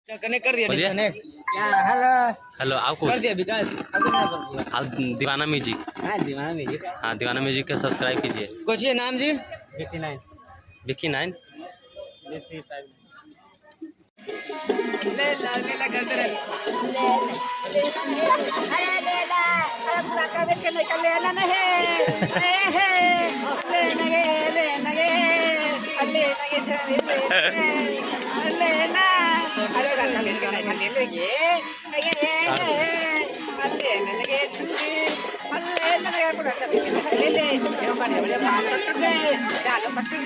Connect कर दिया बोलिए। डिस्कनेक्ट। हेलो हेलो आपको कर दिया विकास। आप दीवाना म्यूजिक। हाँ दीवाना म्यूजिक। हाँ दीवाना म्यूजिक का सब्सक्राइब कीजिए। कुछ ये नाम जी विक्की 9 ले ला करते रहे। अरे लेला अरे पूरा कर के निकल लेना नहीं ले नगे लेना अरे पूरा कर के निकल ले ये अरे नगे छुट्टी अरे नगे पूरा कर के निकल ले ये बड़े बड़े बाल पट्टे डाल पट्टे ले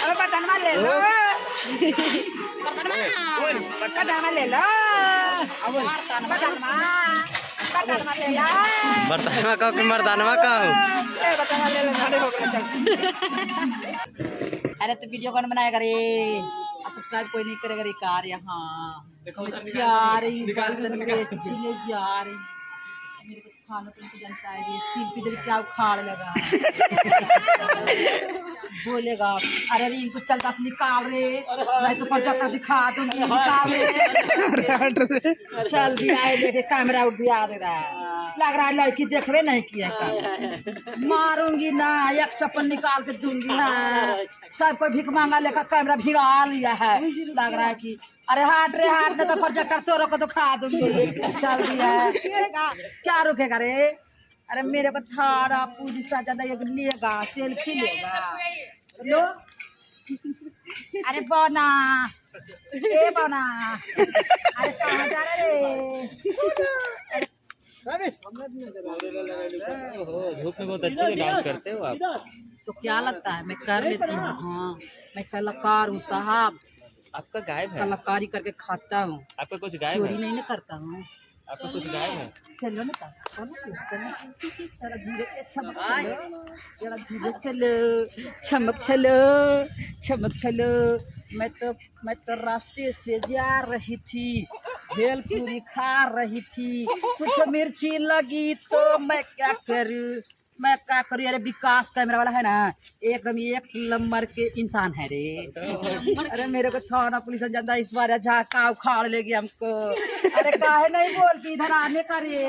अरे बटन मार ले लो बटन मार ले लो बटन मार ले लो बर्तनवा कहो कि मर्दानवा कहो। बटन मार ले लो सारे हो गए अरे तो वीडियो कौन बनाया करे सब्सक्राइब कोई नहीं करेगा रे कार यहाँ जा रही बर्तन बेचने जा रही मेरे को खाना तुमको जनता है ये सिर पे इधर क्या उखाड़ लगा बोलेगा अरे इनको चलता से निकाल रे नहीं तो प्रोजेक्टर दिखा दूंगी निकाल रे चल दिया है लेके कैमरा उठ दिया दे रहा है लग रहा है लड़की देखबे नहीं किया मारूंगी ना एक चप्पल निकाल के दूंगी ना सबको भीख मांगा लेकर कैमरा भिड़ा लिया है लग रहा है कि अरे हाट रे हाट नहीं तो प्रोजेक्टर तोड़ो को तो खा दूंगी चल दिया है क्या रुकेगा रे अरे मेरे को थारा पूरी सजा लेगा सेल्फी लेगा लो अरे बना ए बना अरे कहाँ जा रहे धूप में बहुत अच्छे से डांस करते हो आप। तो क्या लगता है मैं कर लेती हूँ हाँ मैं कलाकार हूँ साहब आपका गायब है। कलाकारी करके खाता हूँ आपका कुछ गायब चोरी है। नहीं ना करता हूँ आपका कुछ गायब है। चलो ना जरा धीरे छमक चलो जरा धीरे चलो छमक चलो मैं तो रास्ते से जा रही थी भेल पूरी खा रही थी कुछ मिर्ची लगी तो मैं क्या करूँ अरे विकास कैमरा वाला है ना एकदम एक नंबर के इंसान है रे अरे मेरे को थाना पुलिस ज्यादा इस बार झाका उखाड़ लेगी हमको अरे काहे नहीं बोलती इधर आने का रे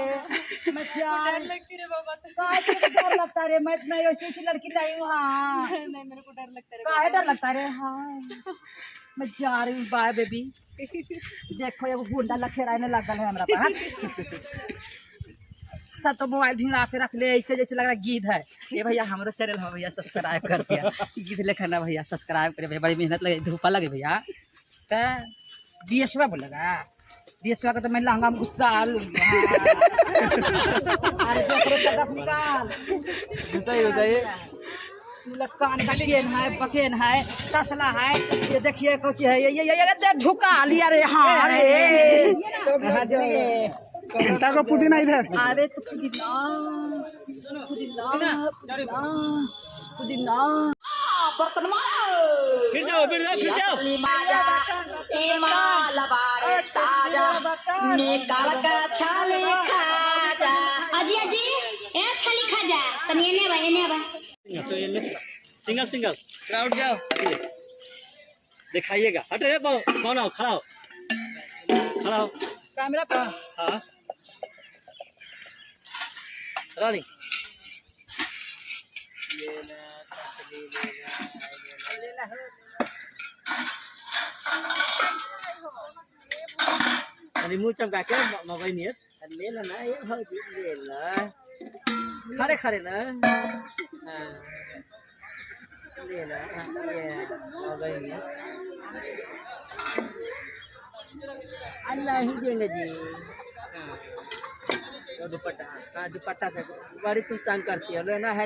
मैं डर लगता रे मैं नहीं ऐसी लड़की नहीं हूँ हाँ नहीं मेरे को डर लगता है काहे डर लगता रे हाँ मैं जा रही हूँ बाय बेबी देखो ये गुंडा लखेराने लगल है हमारा पास सब तो मोबाइल भी के रख ले ऐसे जैसे लग रहा है गीत है ये भैया हमारा चैनल हो भैया सब्सक्राइब कर दिया गीत लिखना भैया सब्सक्राइब करे भैया बड़ी मेहनत लगे धूपा लगे भैया तो डीएसवा बोलेगा डीएसवा का तो मैं लहंगा में गुस्सा लूंगी अरे निकाल कान का केन है बकेन है तसला है ये देखिए कुछ है ये झुका लिया रे हाँ रे को पुदीना इधर। अरे तो पुदीना बर्तन फिर जाओ। ए माला बाड़े ताजा निकाल के छाली खा जा अजी अजी ए छली खा जा तनी एने बा सिंगल क्राउड जाओ दिखाइएगा। हट रे कौन आओ खड़ा हो। कैमरा पर हाँ रानी अरे मुँह चमका के मोबाइल नहीं है ले लेना ये भौजी ले ला खड़े ना हाँ ले ला ये मोबाइल नहीं अल्लाह ही देंगे जी। हाँ दुपट्टा से बड़ी तुम तंग करती है लेना है।